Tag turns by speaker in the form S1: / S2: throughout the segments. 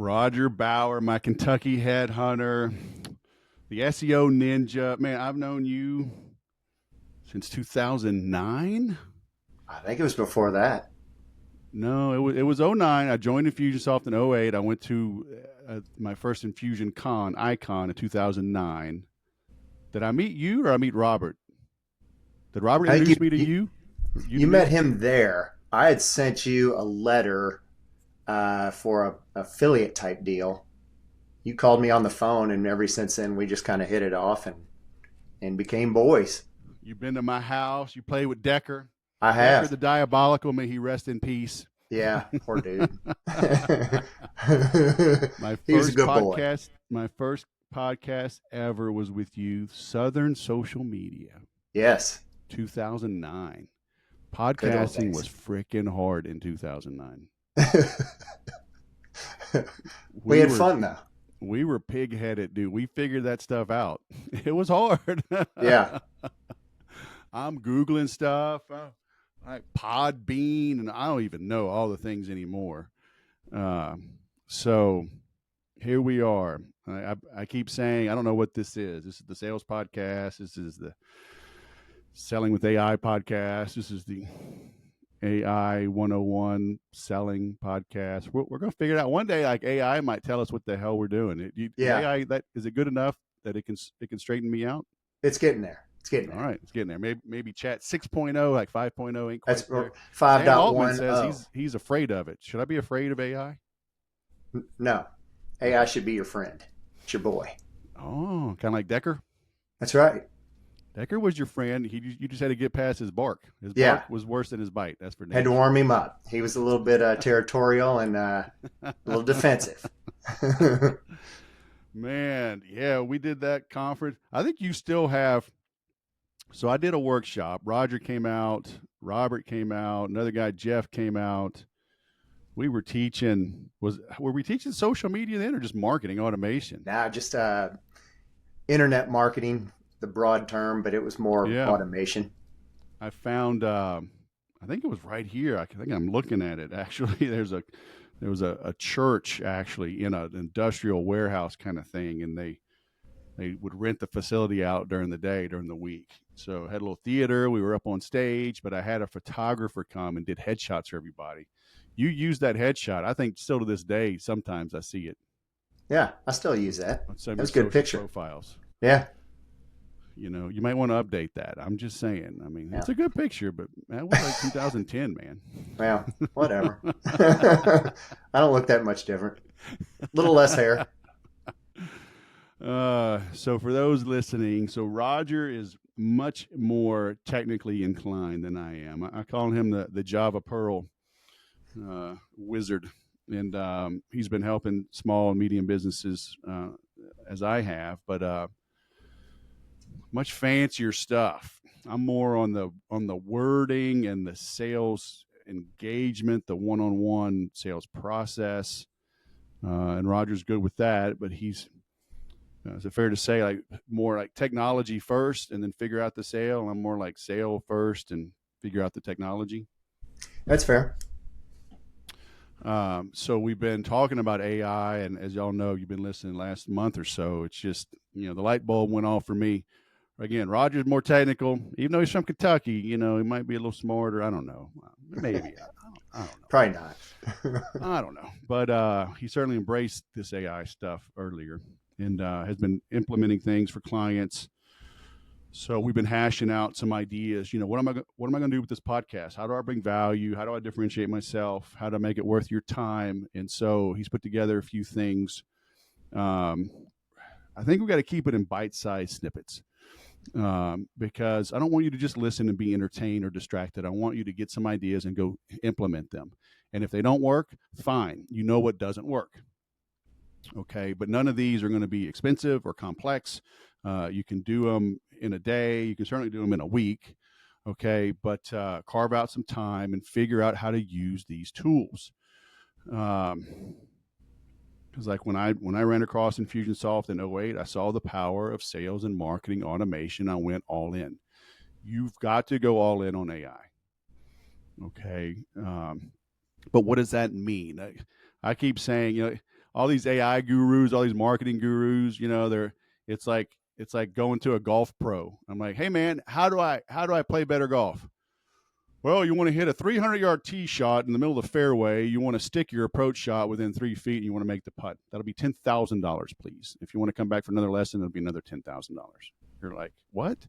S1: Roger Bauer, my Kentucky Headhunter, the SEO Ninja. Man, I've known you since 2009.
S2: I think it was before that.
S1: No, it was '09. I joined Infusionsoft in '08. I went to my first Infusion Con, Icon, in 2009. Did I meet you or I meet Robert? Did Robert
S2: I think
S1: introduce
S2: you
S1: me to
S2: you,
S1: you? You to
S2: you met
S1: me?
S2: him there. I had sent you a letter for a affiliate type deal. You called me on the phone, and ever since then we just kind of hit it off and became boys.
S1: You've been to my house. You played with Decker.
S2: I
S1: Decker
S2: have.
S1: the Diabolical. May he rest in peace.
S2: Yeah, poor dude.
S1: My
S2: He was a
S1: first
S2: good boy.
S1: podcast, my first podcast ever was with you, Southern Social Media,
S2: Yes,
S1: 2009.
S2: good old
S1: Podcasting was
S2: days.
S1: freaking hard in 2009.
S2: We
S1: We
S2: had
S1: were
S2: fun though.
S1: we were pig-headed, dude. We figured that stuff out. It was hard.
S2: Yeah,
S1: I'm googling stuff, like Podbean, and I don't even know all the things anymore. So here we are. I keep saying I don't know what this is. This is the sales podcast. This is the selling with AI podcast. This is the AI 101 selling podcast. We're going to figure it out one day. Like AI might tell us what the hell we're doing. Is
S2: yeah.
S1: AI that is it good enough that it can straighten me out?
S2: It's getting there. It's getting
S1: All
S2: there.
S1: right, it's getting there. Maybe chat 6.0, like 5.0 ain't quite
S2: That's
S1: there. Sam Altman says
S2: 5.10.
S1: he's afraid of it. Should I be afraid of AI?
S2: No, AI should be your friend. It's your boy.
S1: Oh, kind of like Decker.
S2: That's right.
S1: Decker was your friend. You just had to get past his bark. His
S2: Yeah,
S1: bark was worse than his bite. That's for
S2: had
S1: damn
S2: to
S1: sure.
S2: warm him up. He was a little bit territorial and a little defensive.
S1: Man, yeah, we did that conference. I think you still have. So I did a workshop. Roger came out. Robert came out. Another guy, Jeff, came out. We were teaching. Were we teaching social media then, or just marketing automation?
S2: Now, just internet marketing, the broad term, but it was more
S1: Yeah,
S2: automation.
S1: I found. I think it was right here. I think I'm looking at it. Actually, there was a church actually in an industrial warehouse kind of thing, and they would rent the facility out during the day, during the week. So I had a little theater. We were up on stage, but I had a photographer come and did headshots for everybody. You use that headshot. I think still to this day, sometimes I see it
S2: Yeah, I still use that.
S1: on some of
S2: That
S1: your
S2: was a good
S1: social
S2: picture.
S1: profiles.
S2: Yeah,
S1: You might want to update that. I'm just saying. I mean,
S2: yeah.
S1: it's a good picture, but that was like 2010,
S2: Well, whatever.
S1: man.
S2: I don't look that much different. A little less hair.
S1: So for those listening, so Roger is much more technically inclined than I am. I call him the Java Pearl wizard, and he's been helping small and medium businesses as I have, but much fancier stuff. I'm more on the wording and the sales engagement, the one-on-one sales process, and Roger's good with that. But he's is it fair to say like more like technology first and then figure out the sale? I'm more like sale first and figure out the technology.
S2: That's fair.
S1: So we've been talking about AI, and as y'all know, you've been listening last month or so. It's just the light bulb went off for me. Again, Roger's more technical, even though he's from Kentucky. He might be a little smarter. I don't know. Maybe I don't know.
S2: Probably not.
S1: I don't know. But he certainly embraced this AI stuff earlier and has been implementing things for clients. So we've been hashing out some ideas. What am I going to do with this podcast? How do I bring value? How do I differentiate myself? How do I make it worth your time? And so he's put together a few things. Um, I think we got to keep it in bite-sized snippets because I don't want you to just listen and be entertained or distracted. I want you to get some ideas and go implement them. And if they don't work, fine. You know what doesn't work. Okay, but none of these are going to be expensive or complex. You can do them in a day. You can certainly do them in a week. Okay, but carve out some time and figure out how to use these tools. Because like when I ran across Infusionsoft in '08, I saw the power of sales and marketing automation. I went all in. You've got to go all in on AI. Okay, but what does that mean? I keep saying, all these AI gurus, all these marketing gurus, they're it's like going to a golf pro. I'm like, hey man, how do I play better golf? Well, you want to hit a 300-yard tee shot in the middle of the fairway. You want to stick your approach shot within 3 feet, and you want to make the putt. That'll be $10,000, please. If you want to come back for another lesson, it'll be another $10,000. You're like, what?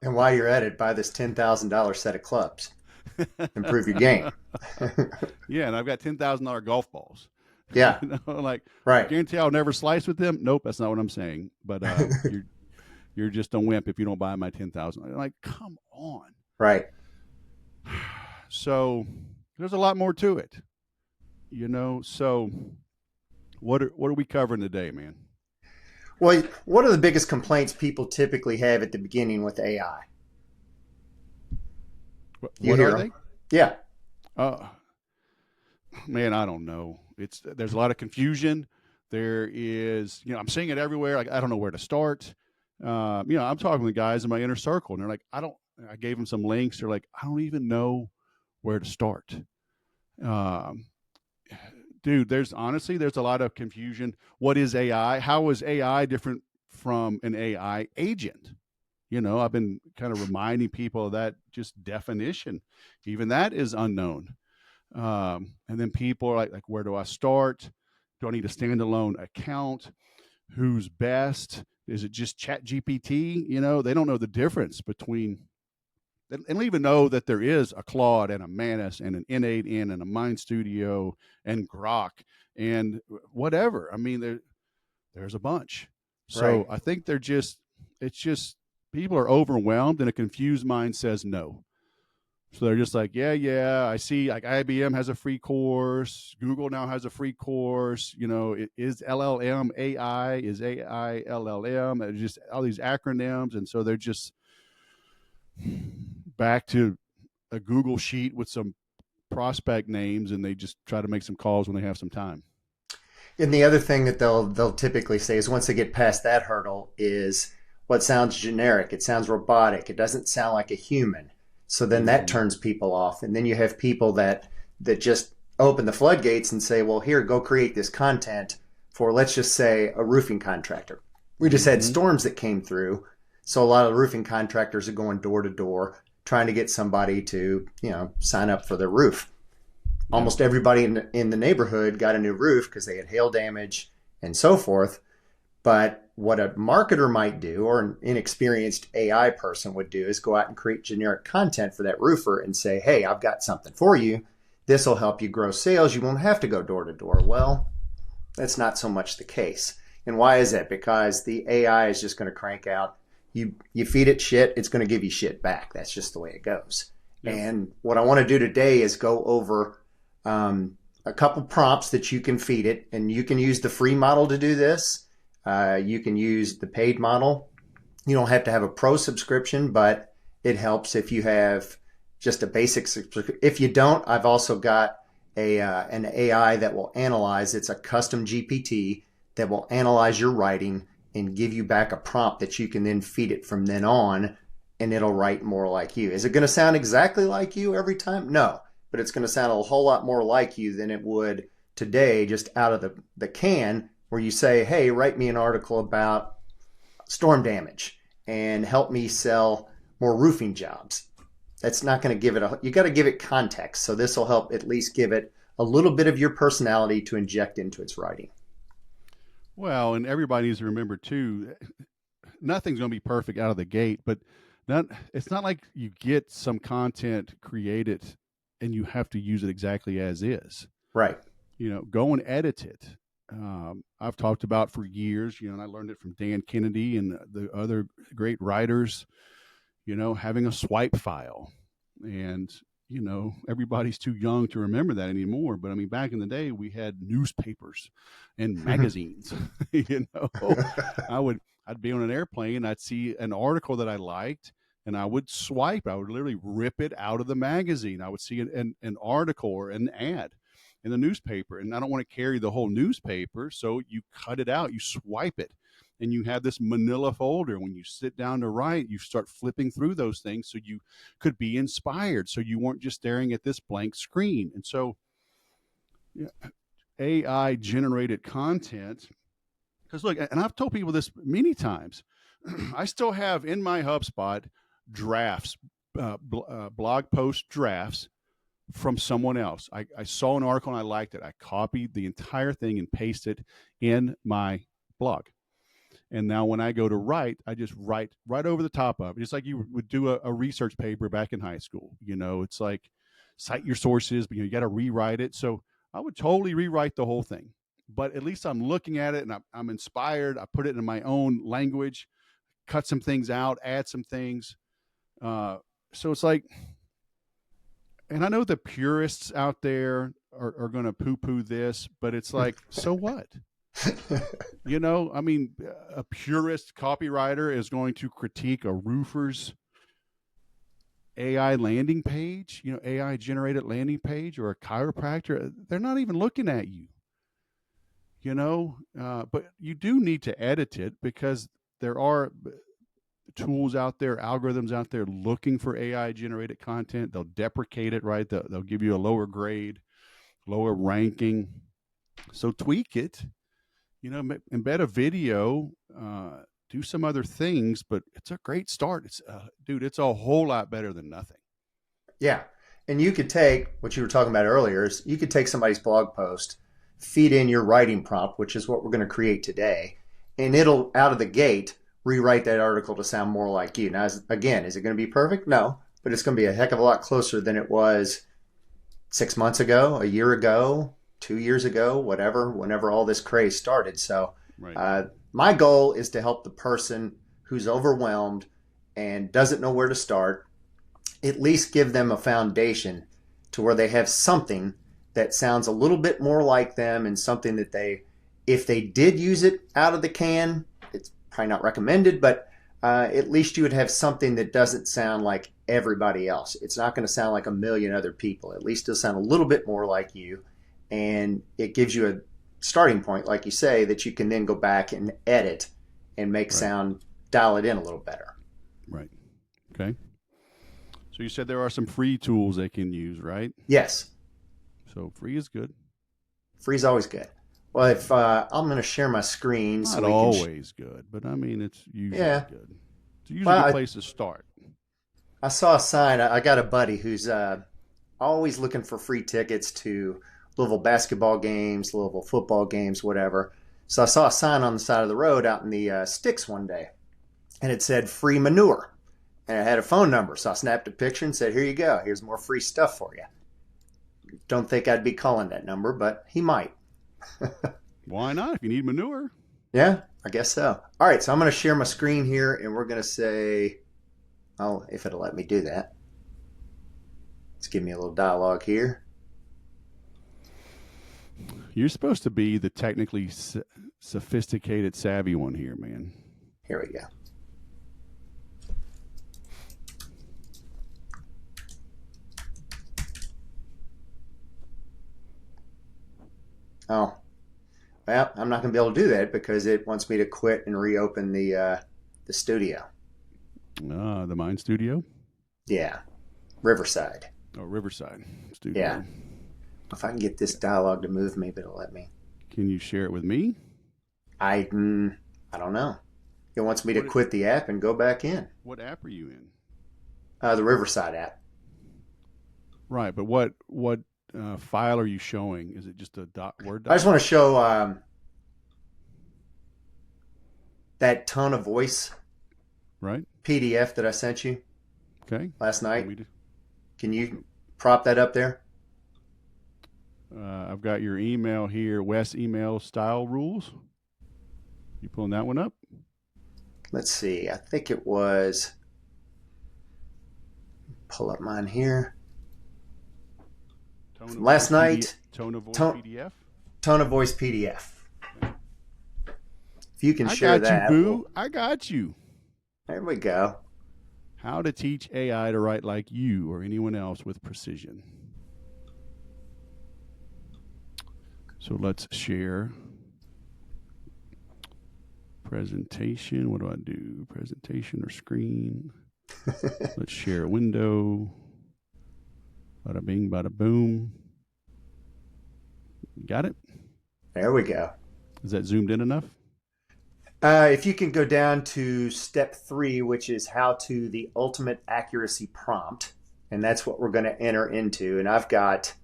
S2: And while you're at it, buy this $10,000 set of clubs. Improve your game.
S1: Yeah, and I've got $10,000 golf balls.
S2: Yeah,
S1: Like, I
S2: right,
S1: guarantee I'll never slice with them. Nope, that's not what I'm saying. But you're just a wimp if you don't buy my 10,000. Like, come on.
S2: right.
S1: So there's a lot more to it, So what are we covering today, man?
S2: Well, what are the biggest complaints people typically have at the beginning with AI? You
S1: What
S2: hear
S1: are
S2: them?
S1: they?
S2: Yeah,
S1: Uh, Man, I don't know. There's a lot of confusion. There is, I'm seeing it everywhere. Like, I don't know where to start. I'm talking to guys in my inner circle, and they're like, I gave them some links. They're like, I don't even know where to start. Um, Dude, there's a lot of confusion. What is AI? How is AI different from an AI agent? I've been kind of reminding people of that just definition. Even that is unknown. And then people are like, where do I start? Do I need a standalone account? Who's best? Is it just Chat GPT? They don't know the difference between. They don't even know that there is a Claude and a Manus and an N8N and a Mind Studio and Grok and whatever. I mean, there's a bunch.
S2: right.
S1: So I think it's just people are overwhelmed, and a confused mind says no. So they're just like, yeah, I see. Like IBM has a free course, Google now has a free course. It is LLM AI, is AI LLM, and just all these acronyms, and so they're just back to a Google sheet with some prospect names, and they just try to make some calls when they have some time.
S2: And the other thing that they'll typically say is once they get past that hurdle is what sounds generic. It sounds robotic. It doesn't sound like a human. So then that
S1: Mm-hmm.
S2: turns people off. And then you have people that just open the floodgates and say, well, here, go create this content for, let's just say, a roofing contractor. We just had
S1: Mm-hmm.
S2: storms that came through. So a lot of roofing contractors are going door to door trying to get somebody to, sign up for their roof.
S1: Yeah.
S2: Almost everybody in the neighborhood got a new roof because they had hail damage and so forth. But what a marketer might do or an inexperienced AI person would do is go out and create generic content for that roofer and say, hey, I've got something for you. This will help you grow sales. You won't have to go door to door. Well, that's not so much the case. And why is that? Because the AI is just going to crank out. You feed it shit, it's going to give you shit back. That's just the way it goes.
S1: Yep.
S2: And what I want to do today is go over a couple prompts that you can feed it, and you can use the free model to do this. You can use the paid model. You don't have to have a pro subscription, but it helps if you have just a basic subscription. If you don't, I've also got an AI that will analyze. It's a custom GPT that will analyze your writing and give you back a prompt that you can then feed it from then on, and it'll write more like you. Is it going to sound exactly like you every time? No, but it's going to sound a whole lot more like you than it would today, just out of the can, where you say, hey, write me an article about storm damage and help me sell more roofing jobs. That's not going to give it you got to give it context. So this will help at least give it a little bit of your personality to inject into its writing.
S1: Well, and everybody needs to remember too, nothing's going to be perfect out of the gate, but it's not like you get some content created and you have to use it exactly as is.
S2: Right.
S1: Go and edit it. I've talked about for years, and I learned it from Dan Kennedy and the other great writers, having a swipe file. And, everybody's too young to remember that anymore. But I mean, back in the day, we had newspapers and magazines. you know, I'd be on an airplane and I'd see an article that I liked, and I would swipe. I would literally rip it out of the magazine. I would see an article or an ad in the newspaper, and I don't want to carry the whole newspaper, so you cut it out, you swipe it, and you have this manila folder. When you sit down to write, you start flipping through those things so you could be inspired, so you weren't just staring at this blank screen. And so, yeah, AI generated content. Because look, and I've told people this many times, I still have in my HubSpot drafts, blog post drafts from someone else. I saw an article and I liked it. I copied the entire thing and pasted it in my blog. And now when I go to write, I just write right over the top of it, just like you would do a research paper back in high school. It's like cite your sources, but you got to rewrite it. So I would totally rewrite the whole thing. But at least I'm looking at it and I'm inspired. I put it in my own language, cut some things out, add some things. So it's like, and I know the purists out there are going to poo poo this, but it's like, so what? I mean, a purist copywriter is going to critique a roofer's AI landing page, AI generated landing page, or a chiropractor. They're not even looking at you, but you do need to edit it because there are tools out there, algorithms out there looking for AI generated content. They'll deprecate it, right? They'll give you a lower grade, lower ranking. So tweak it, embed a video, do some other things, but it's a great start. It's a whole lot better than nothing.
S2: Yeah. And you could take what you were talking about earlier is you could take somebody's blog post, feed in your writing prompt, which is what we're going to create today, and it'll out of the gate rewrite that article to sound more like you. Now, again, is it going to be perfect? No, but it's going to be a heck of a lot closer than it was 6 months ago, a year ago, 2 years ago, whatever, whenever all this craze started. So
S1: right.
S2: My goal is to help the person who's overwhelmed and doesn't know where to start, at least give them a foundation to where they have something that sounds a little bit more like them, and something that if they did use it out of the can, it's probably not recommended, but at least you would have something that doesn't sound like everybody else. It's not going to sound like a million other people. At least it'll sound a little bit more like you. And it gives you a starting point, like you say, that you can then go back and edit and make sound, dial it in a little better.
S1: Right. Okay. So you said there are some free tools they can use, right?
S2: Yes.
S1: So free is good.
S2: Free's always good. Well, if I'm going to share my screen,
S1: not always good, but I mean it's usually good. It's usually a good place to start.
S2: I saw a sign. I got a buddy who's always looking for free tickets to Louisville basketball games, Louisville football games, whatever. So I saw a sign on the side of the road out in the sticks one day, and it said free manure, and it had a phone number. So I snapped a picture and said, "Here you go. Here's more free stuff for you." Don't think I'd be calling that number, but he might.
S1: Why not? If you need manure.
S2: Yeah, I guess so. All right, so I'm going to share my screen here, and we're going to say, oh, if it'll let me do that. Let's give me a little dialogue here.
S1: You're supposed to be the technically sophisticated, savvy one here, man.
S2: Here we go. Oh, well, I'm not going to be able to do that because it wants me to quit and reopen the studio.
S1: The Mind Studio?
S2: Yeah, Riverside.
S1: Oh, Riverside Studio.
S2: Yeah. If I can get this dialogue to move, maybe it'll let me.
S1: Can you share it with me?
S2: I don't know. It wants me to quit the app and go back in.
S1: What app are you in?
S2: The Riverside app.
S1: Right, but what file are you showing? Is it just a Word doc?
S2: I just want to show that tone of voice PDF that I sent you last night. Can you prop that up there?
S1: I've got your email here, Wes email style rules. You pulling that one up?
S2: Let's see. I think it was. Pull up mine here. Last night.
S1: Tone of voice PDF?
S2: Tone of voice PDF. Okay. If you can share that.
S1: I got you, boo. I got you.
S2: There we go.
S1: How to teach AI to write like you or anyone else with precision. So let's share presentation. What do I do? Presentation or screen? Let's share a window. Bada bing, bada boom. Got it?
S2: There we go.
S1: Is that zoomed in enough?
S2: If you can go down to step three, which is how to the ultimate accuracy prompt, and that's what we're going to enter into. And I've got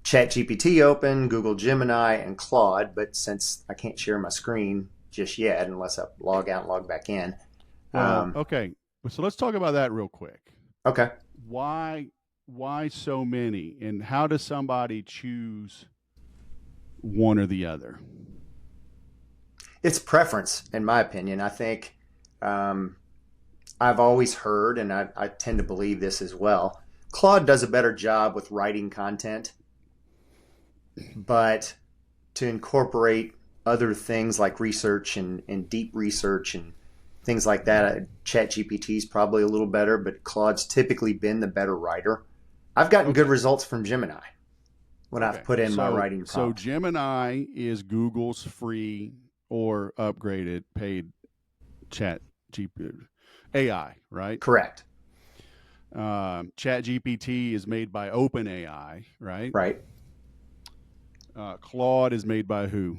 S2: ChatGPT open, Google Gemini, and Claude, but since I can't share my screen just yet, unless I log out and log back in.
S1: Well,
S2: Um,
S1: okay. So let's talk about that real quick.
S2: okay.
S1: Why why so many, and how does somebody choose one or the other?
S2: It's preference, in my opinion. I think um, I've always heard, and I tend to believe this as well. Claude does a better job with writing content, but to incorporate other things like research and deep research and things like that, ChatGPT is probably a little better, but Claude's typically been the better writer. I've gotten good
S1: Okay.
S2: results from Gemini when I've
S1: Okay.
S2: put in my
S1: So
S2: writing
S1: so
S2: prompt.
S1: Gemini is Google's free or upgraded paid chat GP AI, right?
S2: Correct.
S1: Chat GPT is made by OpenAI, right?
S2: Right.
S1: Claude is made by who?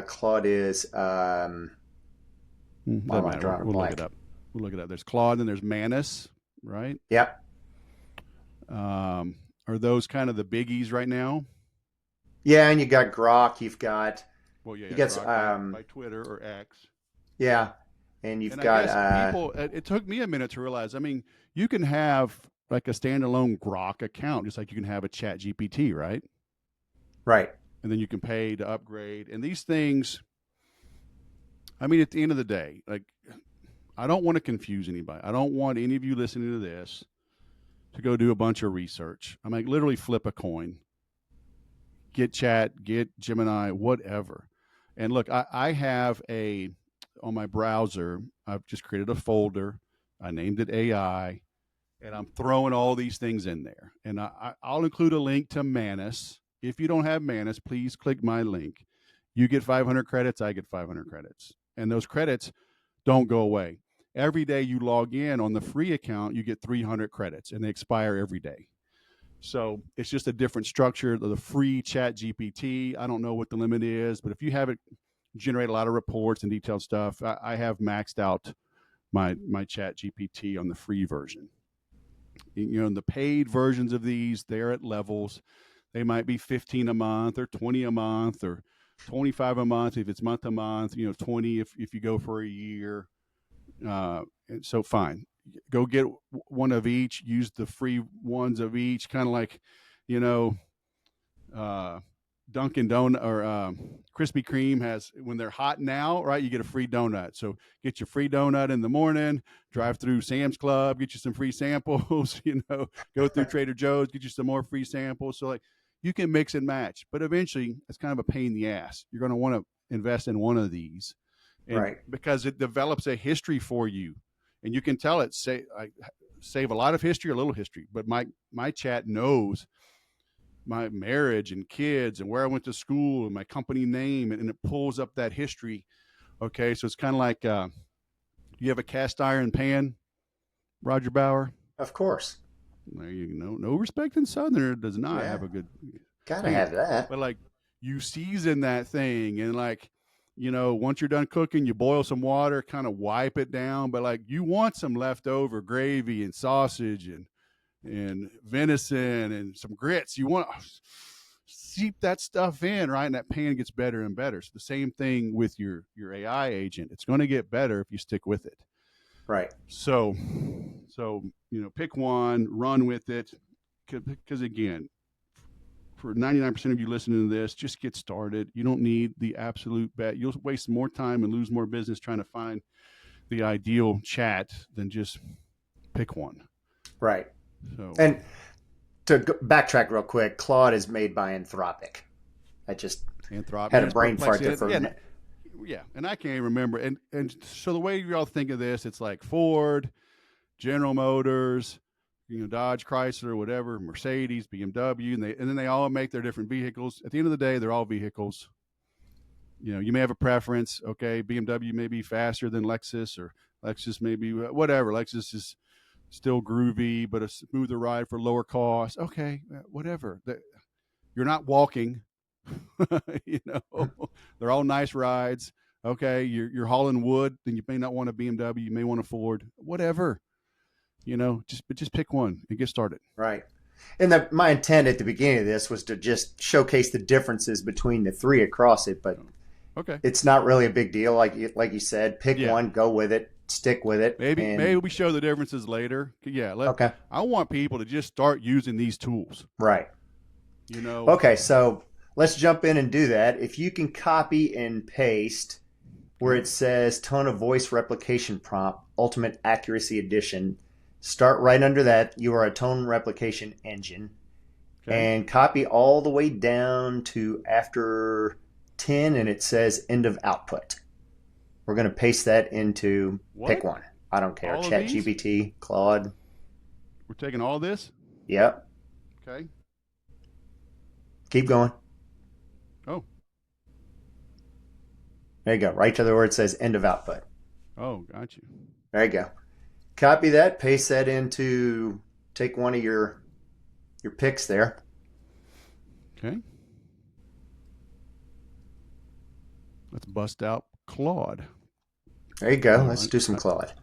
S2: Claude is, why
S1: Doesn't
S2: am I
S1: matter. We'll,
S2: drawing a
S1: we'll look it
S2: blank?
S1: up. We'll look it up. There's Claude and there's Manus, right?
S2: Yep.
S1: Um, are those kind of the biggies right now?
S2: Yeah, and you got Grok.
S1: Well, yeah,
S2: You
S1: yeah,
S2: got,
S1: Grok by Twitter or X.
S2: yeah, and you've
S1: And I
S2: got,
S1: guess people, it took me a minute to realize. I mean, you can have like a standalone Grok account, just like you can have a Chat GPT, right?
S2: right,
S1: And then you can pay to upgrade. And these things, I mean, at the end of the day, like, I don't want to confuse anybody. I don't want any of you listening to this to go do a bunch of research. I mean, literally flip a coin, get Chat, get Gemini, whatever. And look, I have on my browser, I've just created a folder. I named it AI, and I'm throwing all these things in there. And I'll include a link to Manus. If you don't have Manus, please click my link. You get 500 credits, I get 500 credits. And those credits don't go away. Every day you log in on the free account, you get 300 credits, and they expire every day. So it's just a different structure. The free Chat GPT, I don't know what the limit is, but if you have it generate a lot of reports and detailed stuff, I have maxed out my Chat GPT on the free version. You know, in the paid versions of these, they're at levels. They might be 15 a month or 20 a month or 25 a month if it's month to month, 20 if you go for a year. And so fine, go get one of each, use the free ones of each, kind of like, you know, uh, Dunkin' Donut or Krispy Kreme has when they're hot now, right? You get a free donut. So get your free donut in the morning. Drive through Sam's Club, get you some free samples. Go through Trader Joe's, get you some more free samples. So like you can mix and match, but eventually it's kind of a pain in the ass. You're going to want to invest in one of these, and
S2: right,
S1: because it develops a history for you, and you can tell it save a lot of history, a little history. But my chat knows my marriage and kids and where I went to school and my company name, and it pulls up that history. Okay, so it's kind of like you have a cast iron pan, Roger Bauer.
S2: of course.
S1: There you know, no respecting Southerner does not
S2: Yeah,
S1: have a good
S2: gotta
S1: pan,
S2: have that.
S1: but like you season that thing and like once you're done cooking, you boil some water, kind of wipe it down, but like you want some leftover gravy and sausage and venison and some grits. You want to seep that stuff in, right? And that pan gets better and better. So the same thing with your AI agent. It's going to get better if you stick with it.
S2: Right,
S1: So pick one, run with it, because again, for 99% of you listening to this, just get started. You don't need the absolute bet. You'll waste more time and lose more business trying to find the ideal chat than just pick one.
S2: right.
S1: So
S2: And to backtrack real quick, Claude is made by Anthropic. I just
S1: Anthrop,
S2: had a
S1: yeah, it's
S2: brain fart there
S1: perplexity.
S2: for a
S1: Yeah,
S2: minute.
S1: yeah, and I can't even remember. And so the way you all think of this, it's like Ford, General Motors, Dodge, Chrysler, whatever, Mercedes, BMW, and then they all make their different vehicles. At the end of the day, they're all vehicles. You may have a preference. Okay, BMW may be faster than Lexus, or Lexus may be whatever. Lexus is still groovy, but a smoother ride for lower cost. Okay, whatever. You're not walking. you know, they're all nice rides. Okay, you're hauling wood, then you may not want a BMW, you may want a Ford, whatever. You know, just pick one and get started.
S2: Right. And my intent at the beginning of this was to just showcase the differences between the three across it, but
S1: Okay.
S2: it's not really a big deal. Like you said, pick
S1: Yeah.
S2: one, go with it, stick with it,
S1: Maybe
S2: and
S1: we show the differences later. Yeah,
S2: okay,
S1: I want people to just start using these tools.
S2: right.
S1: You know,
S2: Okay, so let's jump in and do that. If you can copy and paste where
S1: okay,
S2: it says tone of voice replication prompt, ultimate accuracy edition, start right under that. You are a tone replication engine.
S1: okay.
S2: And copy all the way down to after 10 and it says end of output. We're going to paste that into pick
S1: What?
S2: one. I don't care.
S1: All of
S2: Chat
S1: these?
S2: GPT, Claude.
S1: We're taking all this?
S2: Yep.
S1: Okay.
S2: Keep going.
S1: Oh,
S2: There you go. Right to the where it says end of output.
S1: oh, got you.
S2: There you go. Copy that, paste that into, take one of your picks there.
S1: Okay. Let's bust out Claude.
S2: There you go.
S1: All
S2: Let's
S1: right.
S2: do some Claude.